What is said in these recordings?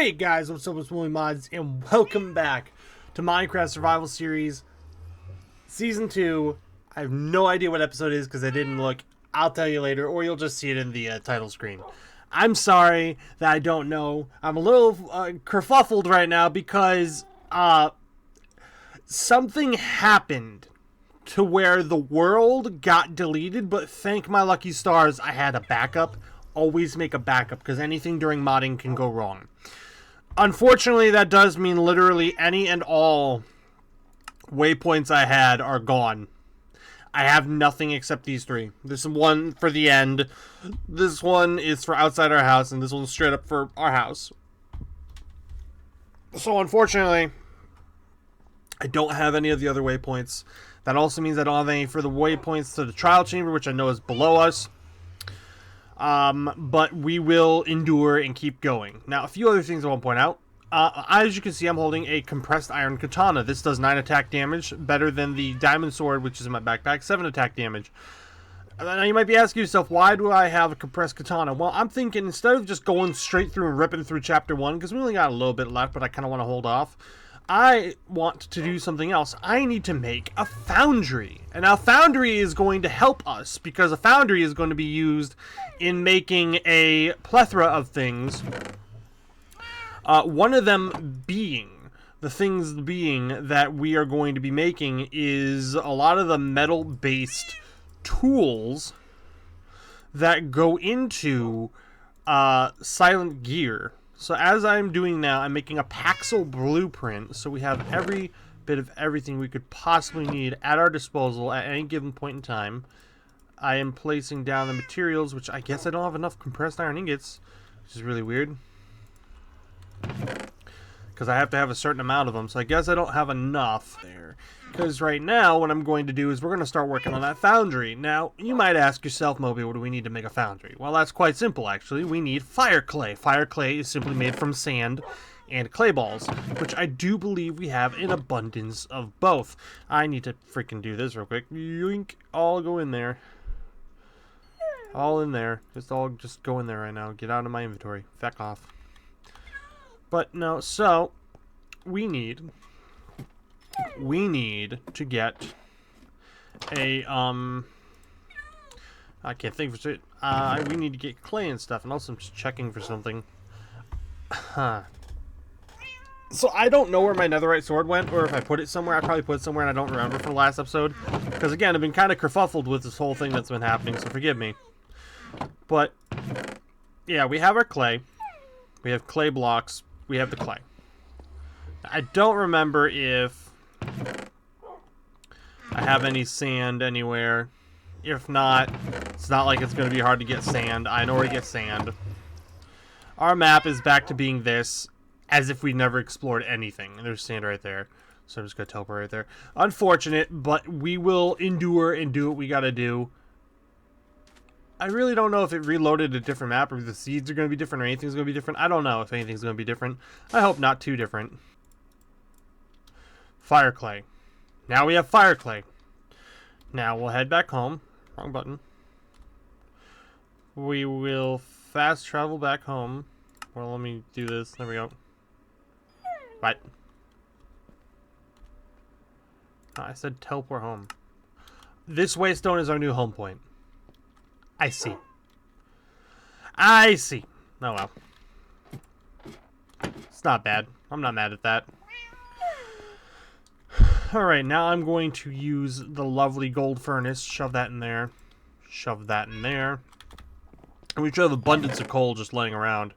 Hey guys, what's up with Willy Mods, and welcome back to Minecraft Survival Series Season 2. I have no idea what episode it is because I didn't look. I'll tell you later, or you'll just see it in the title screen. I'm sorry that I don't know. I'm a little kerfuffled right now because something happened to where the world got deleted, but thank my lucky stars I had a backup. Always make a backup because anything during modding can go wrong. Unfortunately, that does mean literally any and all waypoints I had are gone. I have nothing except these three. This one for the end. This one is for outside our house, and this one's straight up for our house. So unfortunately, I don't have any of the other waypoints. That also means I don't have any for the waypoints to the trial chamber, which I know is below us. But we will endure and keep going. Now, a few other things I want to point out. As you can see, I'm holding a compressed iron katana. This does 9 attack damage, better than the diamond sword, which is in my backpack, 7 attack damage. Now, you might be asking yourself, why do I have a compressed katana? Well, I'm thinking, instead of just going straight through and ripping through Chapter 1, because we only got a little bit left, but I kind of want to hold off, I want to do something else. I need to make a foundry. And now Foundry is going to help us, because a foundry is going to be used in making a plethora of things. One of them being, that we are going to be making is a lot of the metal-based tools that go into silent gear. So as I'm doing now, I'm making a Paxel blueprint, so we have every bit of everything we could possibly need at our disposal at any given point in time. I am placing down the materials, which I guess I don't have enough compressed iron ingots, which is really weird. Because I have to have a certain amount of them, so I guess I don't have enough there. Because right now, what I'm going to do is we're going to start working on that foundry. Now, you might ask yourself, Moby, what do we need to make a foundry? Well, that's quite simple, actually. We need fire clay. Fire clay is simply made from sand and clay balls, which I do believe we have in abundance of both. I need to freaking do this real quick. Yoink. All go in there. All in there. Just go in there right now. Get out of my inventory. Feck off. But no, so we need to get a I can't think for it. We need to get clay and stuff, and also I'm just checking for something. So I don't know where my netherite sword went, or if I put it somewhere. I probably put it somewhere and I don't remember from the last episode, because again, I've been kind of kerfuffled with this whole thing that's been happening, so forgive me. But yeah, we have our clay, we have clay blocks, we have the clay. I don't remember if I have any sand anywhere. If not, it's not like it's going to be hard to get sand. I know where to get sand. Our map is back to being this, as if we never explored anything. And there's sand right there. So I'm just going to teleport right there. Unfortunate, but we will endure and do what we got to do. I really don't know if it reloaded a different map, or if the seeds are going to be different, or anything's going to be different. I don't know if anything's going to be different. I hope not too different. Fire clay. Now we have fire clay. Now we'll head back home. Wrong button. We will fast travel back home. Well, let me do this. There we go. What? Oh, I said teleport home. This waystone is our new home point. I see. I see. Oh well. It's not bad. I'm not mad at that. Alright, now I'm going to use the lovely gold furnace. Shove that in there. Shove that in there. And we should have abundance of coal just laying around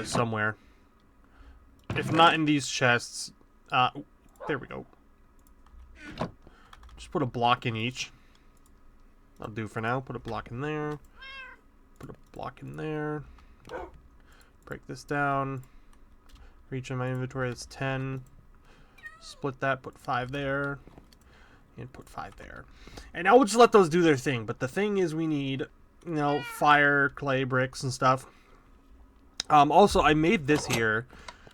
somewhere. If not in these chests, there we go. Just put a block in each. I'll do for now. Put a block in there. Put a block in there. Break this down. Reach in my inventory, that's 10. Split that, put 5 there. And put 5 there. And now we'll just let those do their thing. But the thing is, we need, you know, fire, clay, bricks, and stuff. Also, I made this here,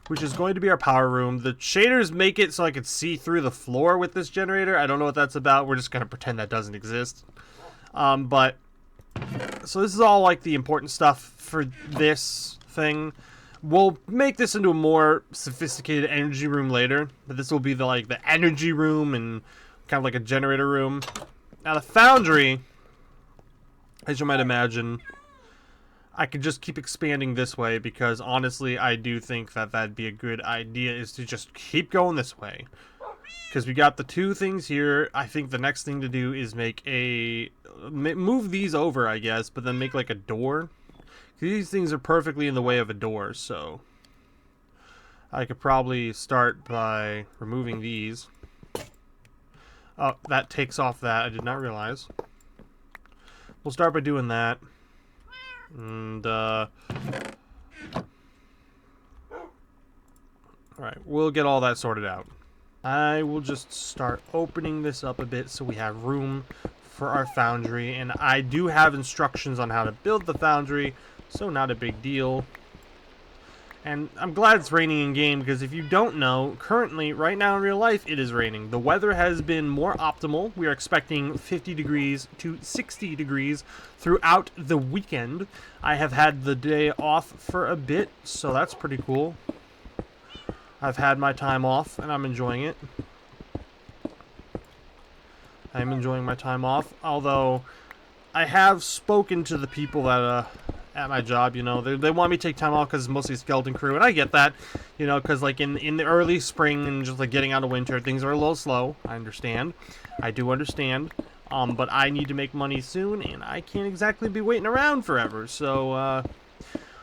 which is going to be our power room. The shaders make it so I can see through the floor with this generator. I don't know what that's about. We're just going to pretend that doesn't exist. But so this is all like the important stuff for this thing. We'll make this into a more sophisticated energy room later, but this will be the energy room and kind of like a generator room. Now the Foundry, as you might imagine, I could just keep expanding this way because honestly I do think that that'd be a good idea, is to just keep going this way. Because we got the two things here. I think the next thing to do is move these over, I guess, but then make like a door. These things are perfectly in the way of a door, so I could probably start by removing these. Oh, that takes off that. I did not realize. We'll start by doing that. And, alright, we'll get all that sorted out. I will just start opening this up a bit so we have room for our Foundry. And I do have instructions on how to build the Foundry, so not a big deal. And I'm glad it's raining in game, because if you don't know, currently, right now in real life, it is raining. The weather has been more optimal. We are expecting 50 degrees to 60 degrees throughout the weekend. I have had the day off for a bit, so that's pretty cool. I've had my time off, and I'm enjoying it. I'm enjoying my time off, although I have spoken to the people that, at my job, you know, they want me to take time off because it's mostly skeleton crew, and I get that, you know, because, like, in the early spring and just, like, getting out of winter, things are a little slow. I understand. I do understand. But I need to make money soon, and I can't exactly be waiting around forever, so,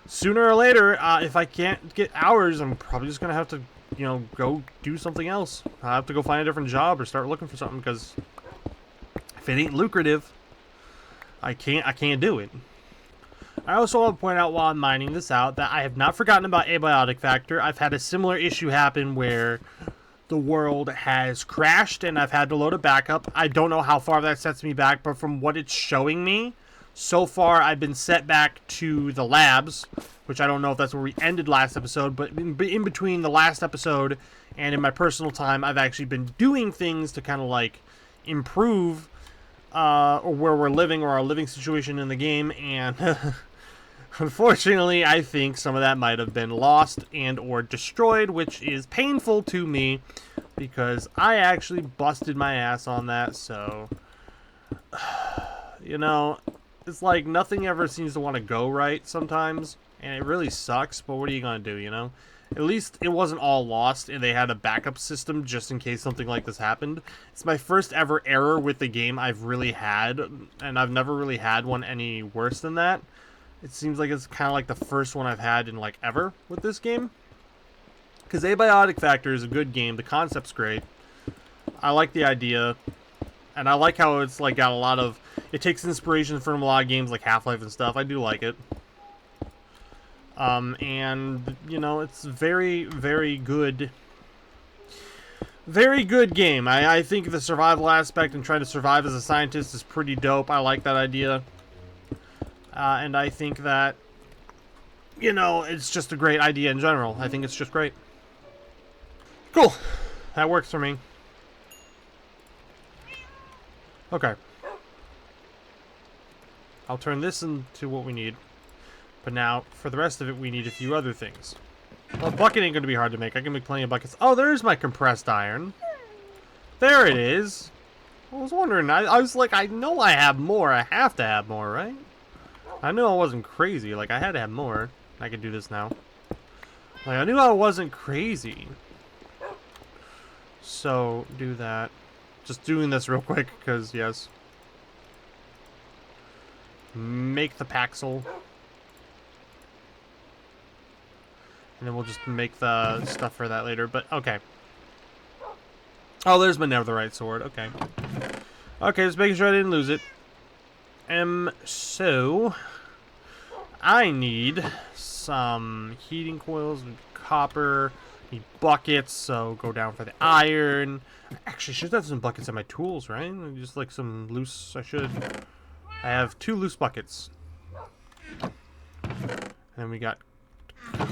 sooner or later, if I can't get hours, I'm probably just gonna have to, you know, go do something else. I have to go find a different job or start looking for something, because if it ain't lucrative, I can't do it. I also want to point out while I'm mining this out that I have not forgotten about Abiotic Factor. I've had a similar issue happen where the world has crashed and I've had to load a backup. I don't know how far that sets me back, but from what it's showing me, so far I've been set back to the labs, which I don't know if that's where we ended last episode, but in between the last episode and in my personal time, I've actually been doing things to kind of like improve or where we're living or our living situation in the game, and unfortunately I think some of that might have been lost and or destroyed, which is painful to me because I actually busted my ass on that. So you know, it's like nothing ever seems to want to go right sometimes, and it really sucks, but what are you gonna do, you know? At least it wasn't all lost, and they had a backup system just in case something like this happened. It's my first ever error with the game I've really had, and I've never really had one any worse than that. It seems like it's kind of like the first one I've had in, like, ever with this game. Because Abiotic Factor is a good game. The concept's great. I like the idea. And I like how it's, like, got a lot of... It takes inspiration from a lot of games like Half-Life and stuff. I do like it. And, you know, it's very, very good. Very good game. I think the survival aspect and trying to survive as a scientist is pretty dope. I like that idea. And I think that, you know, it's just a great idea in general. I think it's just great. Cool. That works for me. Okay. I'll turn this into what we need. But now, for the rest of it, we need a few other things. Well, a bucket ain't going to be hard to make. I can make plenty of buckets. Oh, there's my compressed iron. There it is. I was wondering. I was like, I know I have more. I have to have more, right? I knew I wasn't crazy. Like, I had to have more. I can do this now. Like, I knew I wasn't crazy. So, do that. Just doing this real quick, because, yes. Make the Paxel. And then we'll just make the stuff for that later, but okay. Oh, there's my netherite sword, okay. Okay, just making sure I didn't lose it. So... I need some heating coils, copper, need buckets, so go down for the iron. Actually, I should have some buckets in my tools, right? Just like some loose, I have 2 loose buckets. And then we got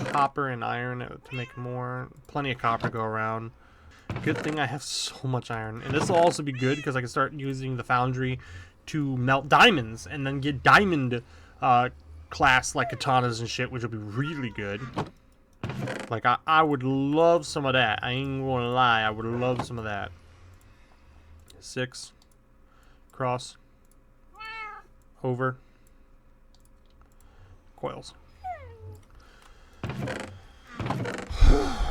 copper and iron to make more. Plenty of copper to go around. Good thing I have so much iron. And this will also be good because I can start using the Foundry to melt diamonds and then get diamond class like katanas and shit, which will be really good. Like, I would love some of that. I ain't gonna lie. I would love some of that. 6. Cross. Over. Coils.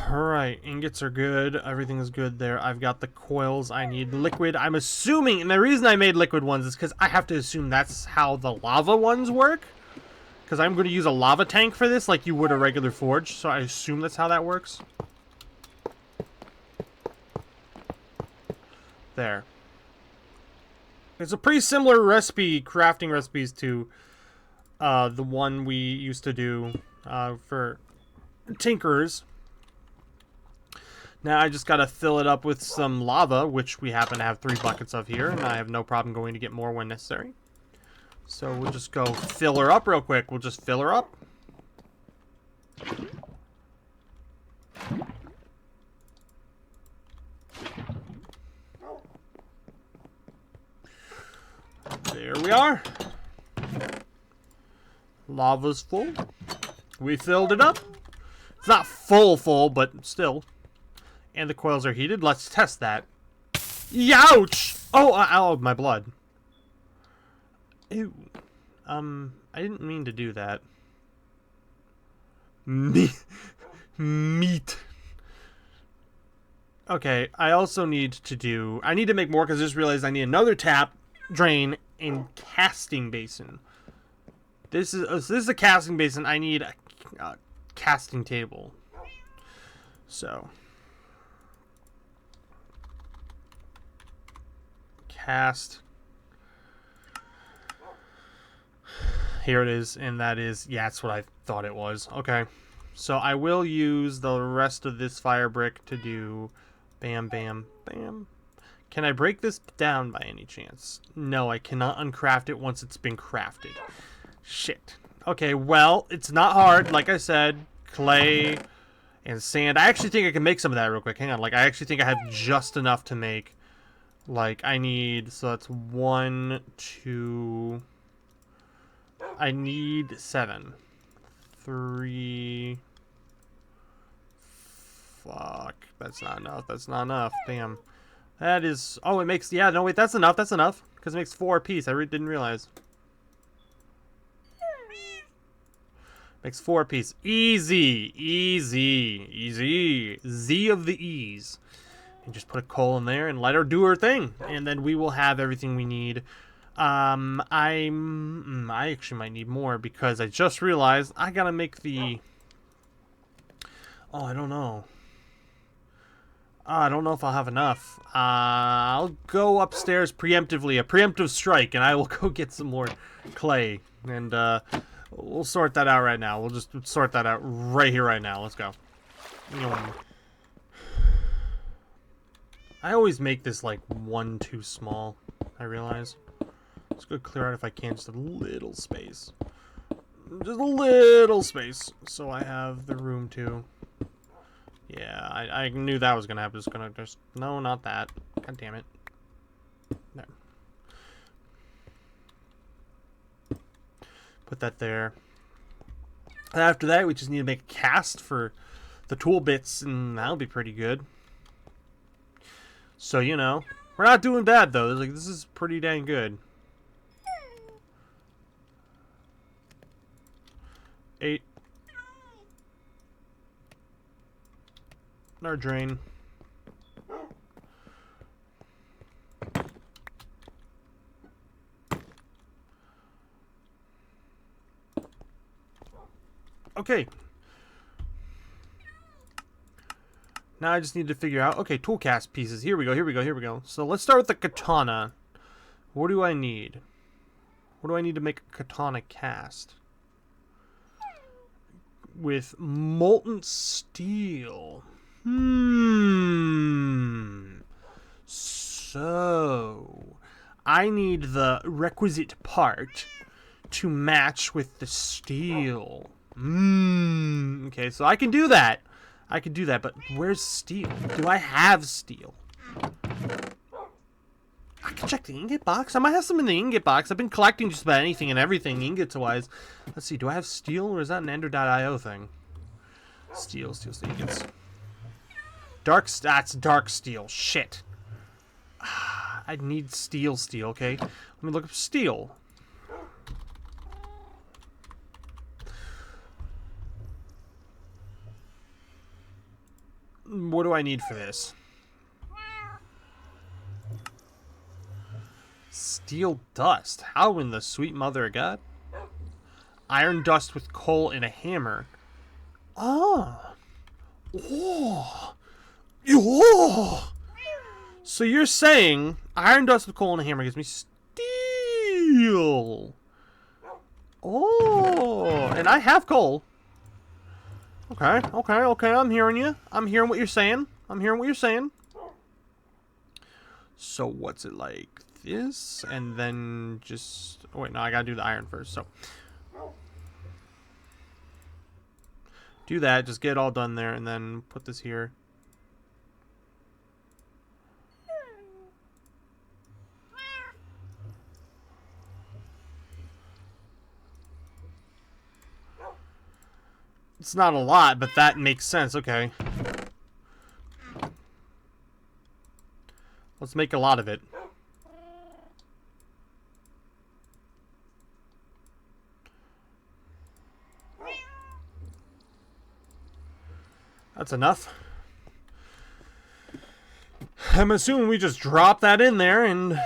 Alright, ingots are good. Everything is good there. I've got the coils. I need liquid. I'm assuming, and the reason I made liquid ones is because I have to assume that's how the lava ones work. Because I'm going to use a lava tank for this, like you would a regular forge. So I assume that's how that works. There. It's a pretty similar recipe, crafting recipes to the one we used to do for tinkerers. Now I just got to fill it up with some lava, which we happen to have 3 buckets of here, and I have no problem going to get more when necessary. So we'll just go fill her up real quick. We'll just fill her up. There we are. Lava's full. We filled it up. It's not full, but still. And the coils are heated. Let's test that. Youch! Oh, ow, my blood. Ew. I didn't mean to do that. Meat. Okay, I also need to do... I need to make more because I just realized I need another tap, drain, and casting basin. This is a casting basin. I need a casting table. So... cast... Here it is, and that is, yeah, that's what I thought it was. Okay, so I will use the rest of this fire brick to do bam, bam, bam. Can I break this down by any chance? No, I cannot uncraft it once it's been crafted. Shit. Okay, well, it's not hard. Like I said, clay and sand. I actually think I can make some of that real quick. Hang on, like, I actually think I have just enough to make, like, I need, so that's 1, 2... I need 7. 3. Fuck. That's not enough. That's not enough. Damn. That is... Oh, it makes... Yeah, no, wait. That's enough. That's enough. Because it makes 4 apiece. I didn't realize. Makes 4 apiece. Easy. Easy. Easy. Z of the E's. And just put a coal in there and let her do her thing. And then we will have everything we need. I actually might need more because I just realized I gotta make the... Oh, I don't know. I don't know if I'll have enough. I'll go upstairs preemptively, a preemptive strike, and I will go get some more clay. And, we'll sort that out right now. We'll just sort that out right here, right now. Let's go. I always make this, like, 1 too small, I realize. Let's go clear out if I can just a little space. Just a little space. So I have the room to... Yeah, I knew that was going to happen. Just going to just... No, not that. God damn it. There. Put that there. And after that, we just need to make a cast for the tool bits, and that'll be pretty good. So, you know, we're not doing bad, though. Like, this is pretty dang good. 8. Our drain. Okay. Now I just need to figure out... Okay, tool cast pieces. Here we go, here we go, here we go. So let's start with the katana. What do I need? What do I need to make a katana cast? With molten steel. So, I need the requisite part to match with the steel. Okay, so I can do that. I can do that, but where's steel? Do I have steel? I can check the ingot box. I might have some in the ingot box. I've been collecting just about anything and everything ingots-wise. Let's see, do I have steel or is that an Ender.io thing? Steel. That's dark steel. Shit. I need steel, okay? Let me look up steel. What do I need for this? Steel dust. How in the sweet mother of God? Iron dust with coal and a hammer. Oh. Oh. Oh. So you're saying iron dust with coal and a hammer gives me steel. Oh. And I have coal. Okay. I'm hearing you. I'm hearing what you're saying. So what's it like? This, and then just... Oh, wait, no, I gotta do the iron first, so... Do that, just get it all done there, and then put this here. It's not a lot, but that makes sense, okay. Let's make a lot of it. That's enough. I'm assuming we just drop that in there and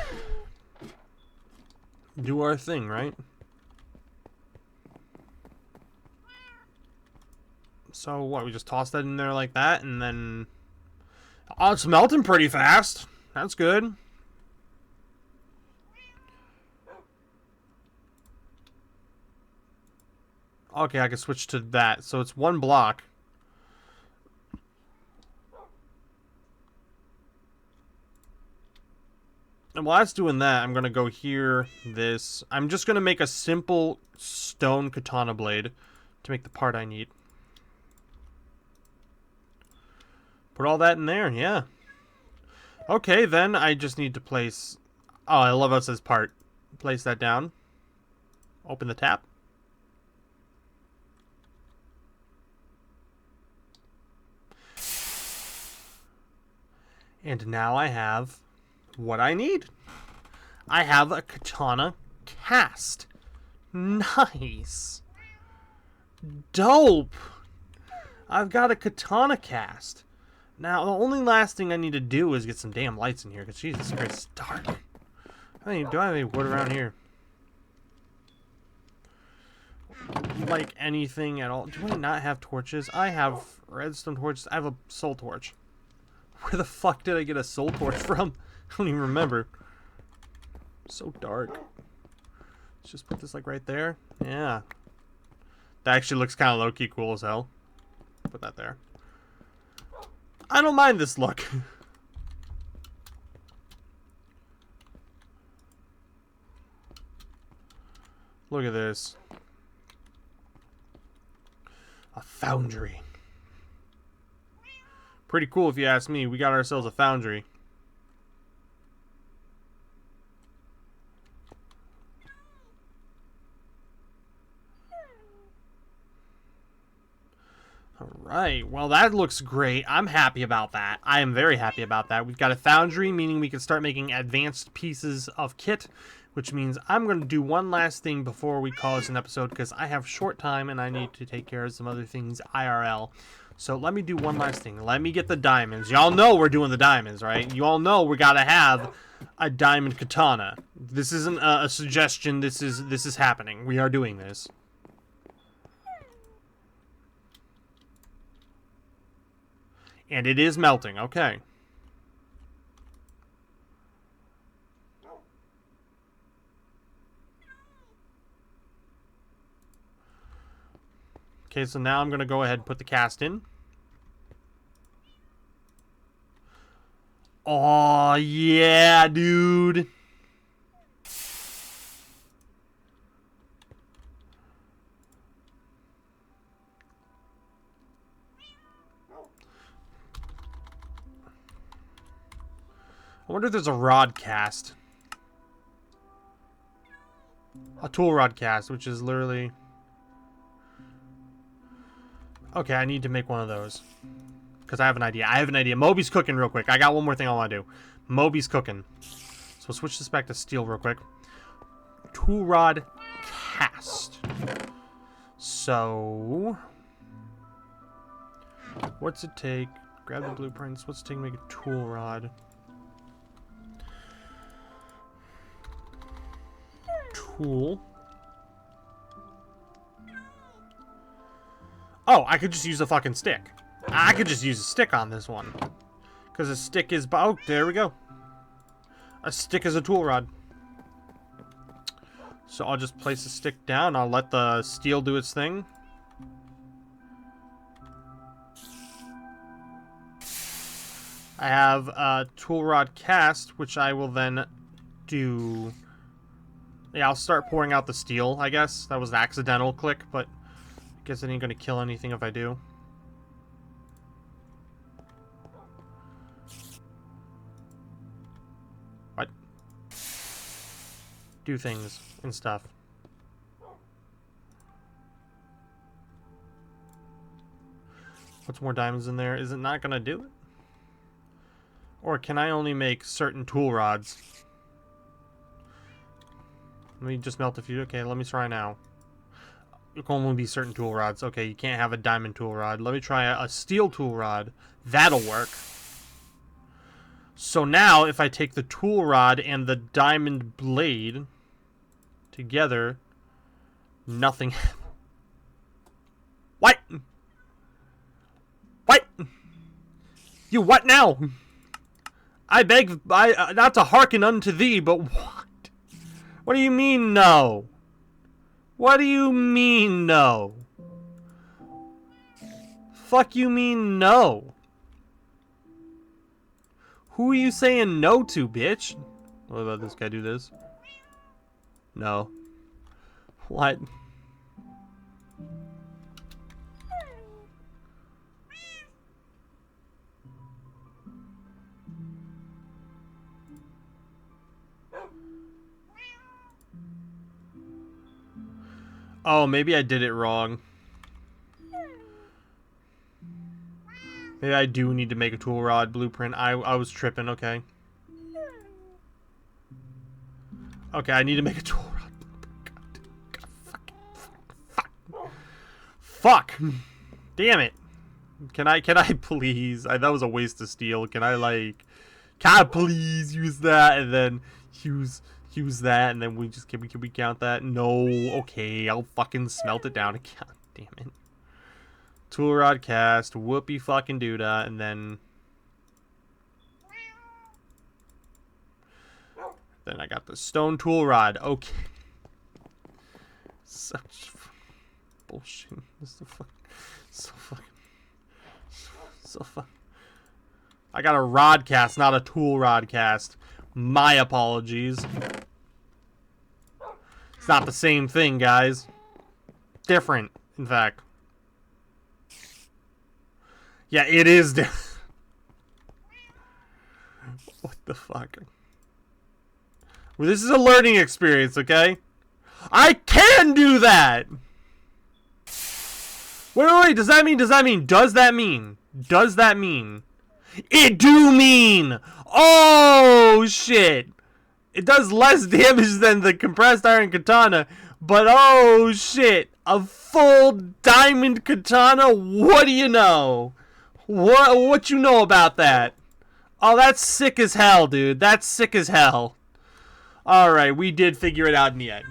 do our thing, right? So what, we just toss that in there like that and then... Oh, it's melting pretty fast. That's good. Okay, I can switch to that. So it's one block. And while that's doing that, I'm going to go here, this. I'm just going to make a simple stone katana blade to make the part I need. Put all that in there, yeah. Okay, then I just need to place... Oh, I love how it says part. Place that down. Open the tap. And now I have what I need. I have a katana cast. Nice. Dope. I've got a katana cast. Now, the only last thing I need to do is get some damn lights in here, because Jesus Christ, it's dark. Do I have any wood around here? Like anything at all. Do I not have torches? I have redstone torches. I have a soul torch. Where the fuck did I get a soul torch from? I don't even remember. So dark. Let's just put this like right there. Yeah. That actually looks kind of low-key cool as hell. Put that there. I don't mind this look. Look at this. A foundry. Pretty cool if you ask me. We got ourselves a foundry. Alright, well that looks great. I'm happy about that. I am very happy about that. We've got a foundry, meaning we can start making advanced pieces of kit, which means I'm going to do one last thing before we call this an episode, because I have short time and I need to take care of some other things IRL. So let me do one last thing. Let me get the diamonds. Y'all know we're doing the diamonds, right? You all know we gotta have a diamond katana. This isn't a suggestion. This is happening. We are doing this. And it is melting. Okay. Okay, so now I'm going to go ahead and put the cast in. Oh, yeah, dude. I wonder if there's a rod cast. A tool rod cast, which is literally... Okay, I need to make one of those. Because I have an idea. Moby's cooking real quick. I got one more thing I want to do. Moby's cooking. So we'll switch this back to steel real quick. Tool rod cast. So... what's it take? Grab the blueprints. What's it take to make a tool rod? Tool. Oh, I could just use a fucking stick. I could just use a stick on this one. Because a stick is... oh, there we go. A stick is a tool rod. So I'll just place the stick down. I'll let the steel do its thing. I have a tool rod cast, which I will then do... yeah, I'll start pouring out the steel, I guess. That was an accidental click, but I guess it ain't gonna kill anything if I do. What? Do things and stuff. What's more diamonds in there? Is it not gonna do it? Or can I only make certain tool rods? Let me just melt a few. Okay, let me try now. It can only be certain tool rods. Okay, you can't have a diamond tool rod. Let me try a steel tool rod. That'll work. So now, if I take the tool rod and the diamond blade together, nothing. What? What? You what now? I beg not to hearken unto thee, but what? What do you mean, no? What do you mean, no? Fuck you mean, no? Who are you saying no to, bitch? What about this guy do this? No. What? Oh, maybe I did it wrong. Maybe I do need to make a tool rod blueprint. I was tripping, okay. Okay, I need to make a tool rod. God, fuck. Damn it. Can I please? That was a waste of steel. Can I please use that and then use that and then can we count that? No. Okay, I'll fucking smelt it down again. Damn it. Tool rod cast, whoopee fucking doodah, and then I got the stone tool rod. Okay. Such bullshit. This is so fucking I got a rod cast, not a tool rod cast. My apologies. It's not the same thing, guys. Different, in fact. Yeah, it is different. What the fuck? Well, this is a learning experience, okay? I can do that! Wait, does that mean? It do mean! Oh, shit! It does less damage than the compressed iron katana, but oh, shit! A full diamond katana? What do you know? What you know about that? Oh, that's sick as hell, dude. That's sick as hell. Alright, we did figure it out in the end.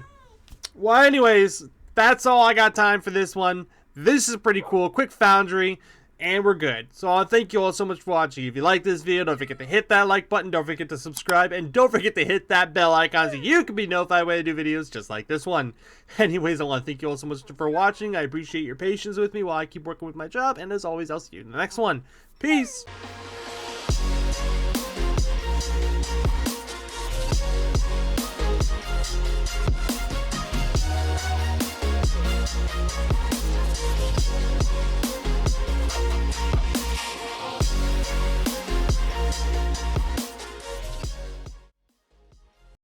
Well, anyways, that's all I got time for this one. This is pretty cool. Quick Foundry. And we're good. So thank you all so much for watching. If you like this video, don't forget to hit that like button. Don't forget to subscribe. And don't forget to hit that bell icon so you can be notified when I do videos just like this one. Anyways, I want to thank you all so much for watching. I appreciate your patience with me while I keep working with my job. And as always, I'll see you in the next one. Peace!